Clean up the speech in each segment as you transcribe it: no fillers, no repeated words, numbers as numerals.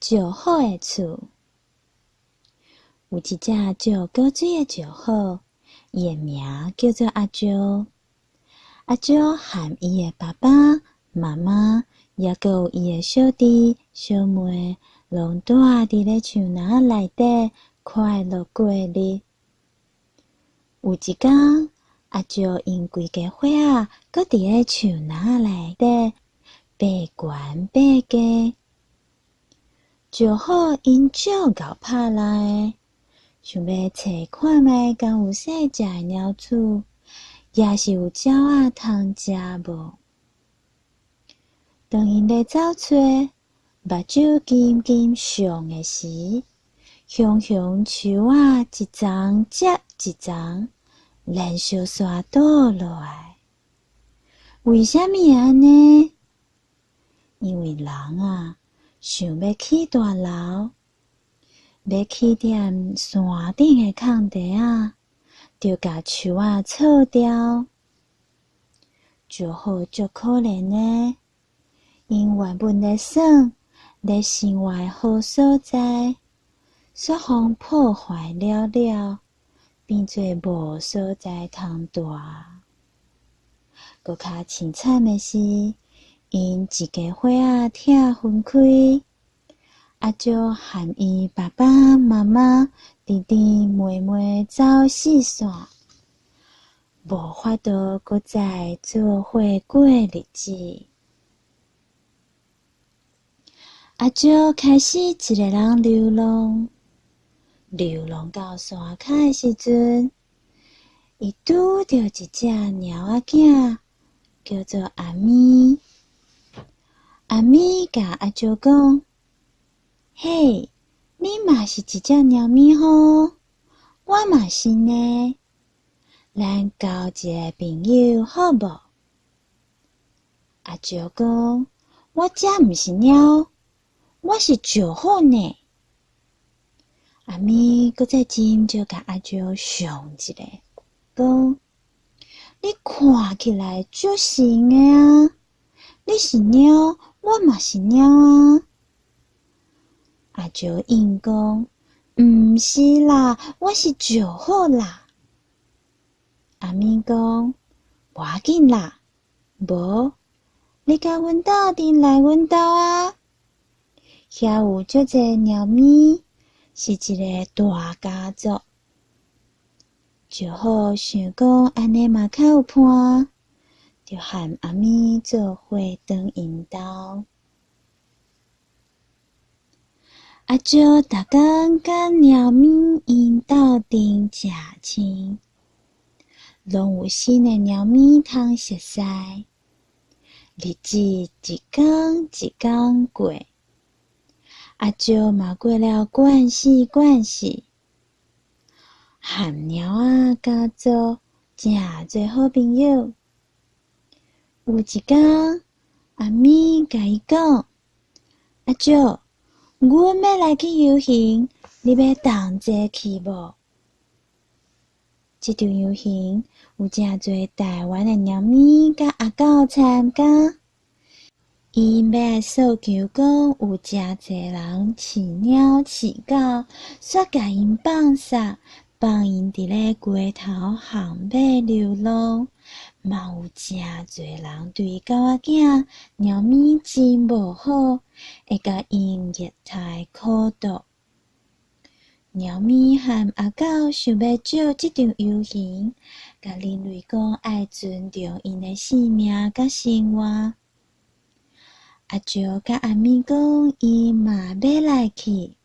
石虎的厝。有一只石过水的石虎，伊的名叫做阿石。阿石和伊的爸爸、妈妈，也阁有伊的小弟、小妹，拢住伫咧树林内底快乐过日。有一天，阿石因规家伙仔搁伫咧树林内底爬悬爬低，石虎因照狗拍来，想要找看觅敢有细只的鸟鼠，也是有鸟仔通食无。当因咧走找，目睭金金上的时，熊熊树仔一丛接一丛，连续刷倒落来。为什么安尼？因为人啊，想要起大楼，要起踮山顶的空地啊，就甲树仔错掉。石虎足可怜的，因原本咧耍咧生活的好所在，煞互破坏了了，变做无所在通住。搁较凄惨的是，因一家伙仔拆分开，阿石和伊爸爸妈妈、弟弟妹妹走四散，无法度搁再做伙过日子。阿石开始一个人流浪，流浪到山骹的时阵，伊拄着一只猫仔囝，叫做阿咪。阿咪甲阿石讲：“嘿，你嘛是一只猫咪吼，我嘛是呢。咱交一个朋友好无？”阿石讲：“我这毋是猫，我是石虎呢。”阿咪搁再斟就甲阿石上一个，讲：“你看起来足神的啊！你是猫，我嘛是猫啊。”阿石应讲：“毋是啦，我是石虎啦。”阿咪讲：“无要紧啦，无，你甲阮斗阵来阮兜啊！遐有足侪猫咪，是一个大家族。”石虎想讲安尼嘛较有伴，就和阿咪做伙转因兜。阿石逐工甲猫咪因斗阵食青，拢有新的猫咪通熟悉。日子一天一天过，阿石嘛过了惯死惯死，和猫仔家族真做好朋友。有一天，阿咪甲伊讲：“阿石，阮要来去游行，你要同齐去无？”这场游行有真侪台湾的猫咪甲阿狗参加。伊要来诉求讲，有真侪人饲猫饲狗，煞甲因放杀，放因伫咧街头巷尾流浪。嘛有真侪人对狗仔囝、猫咪真无好，会甲因虐待苦毒。猫咪和阿狗想要借这场游行，甲人类讲爱尊重因的生命甲生活。阿石甲阿咪讲，伊嘛要来去。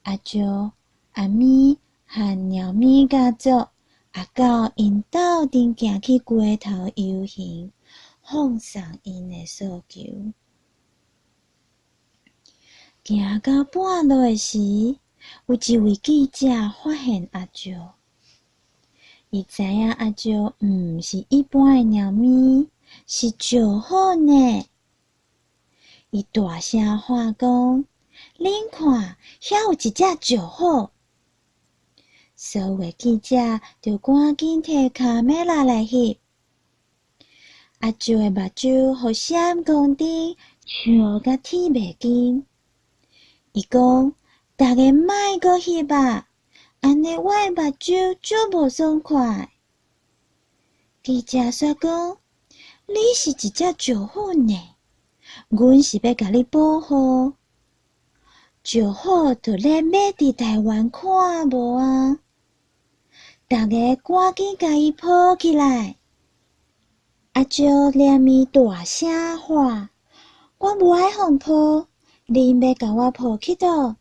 阿石、阿咪和猫咪家族、阿狗因斗阵行去街头游行，放送因的诉求。行到半路的时，有一位记者发现阿石，伊知影阿石毋是一般的猫咪，是石虎呢。伊大声喊讲：“恁看，遐有一只石虎！”所有的记者就赶紧摕卡梅拉来翕。阿石的目睭互闪光灯照甲天袂见，伊讲，大家莫阁翕啊，安尼我诶目睭足无爽快。记者说讲，你是一只石粉呢，阮是要甲你保护。石虎就咧要伫台湾看无啊！大家赶紧甲伊抱起来。阿石连咪大声喊：我无爱互抱，你要甲我抱去倒？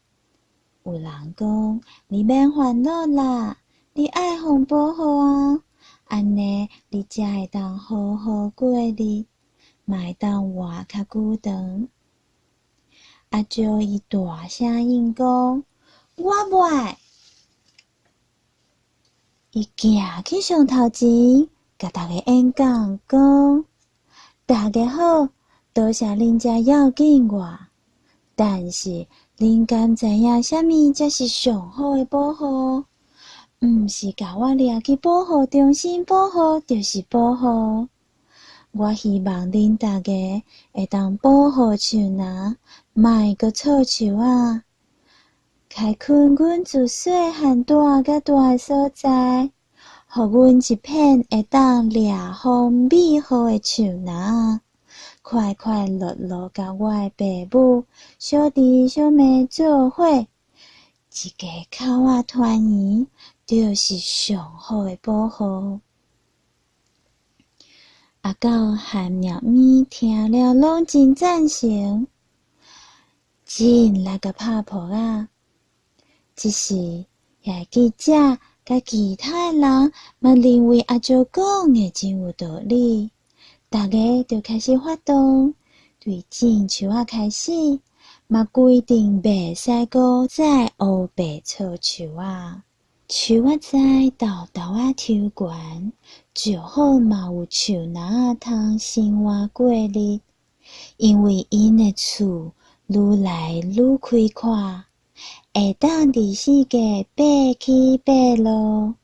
有人讲：你免烦恼啦，你爱互保护啊，安尼你才会当好好过日，嘛会当活较久长。阿石伊大声应讲：我袂。伊行去上头前，甲大家演讲讲：大家好，多谢恁遮要紧我，但是恁敢知影啥物才是上好诶保护？毋是甲我掠去保护中心保护，就是保护。我希望恁大家会当保护树林，莫阁错树啊！开垦阮自细汉住甲大诶所在，互阮一片会当掠风美好诶树林，快快乐乐甲我诶爸母、小弟小妹做伙，一家口仔团圆，就是上好诶保护。阿狗和猫咪听了拢真赞成，真来甲拍破啊！只是遐记者甲其他人嘛认为阿石讲诶真有道理，大家就开始发动，对种树仔开始嘛规定袂使搁再乌白错树仔。树仔在豆豆仔抽悬，就好嘛有树林仔通生活过日，因为因诶厝愈来愈开阔，会当伫世界爬起爬落。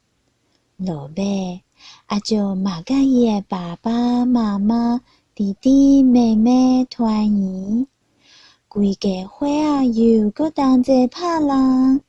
落尾，阿石嘛甲伊诶爸爸妈妈、弟弟妹妹团圆，规家伙仔又搁同齐拍人。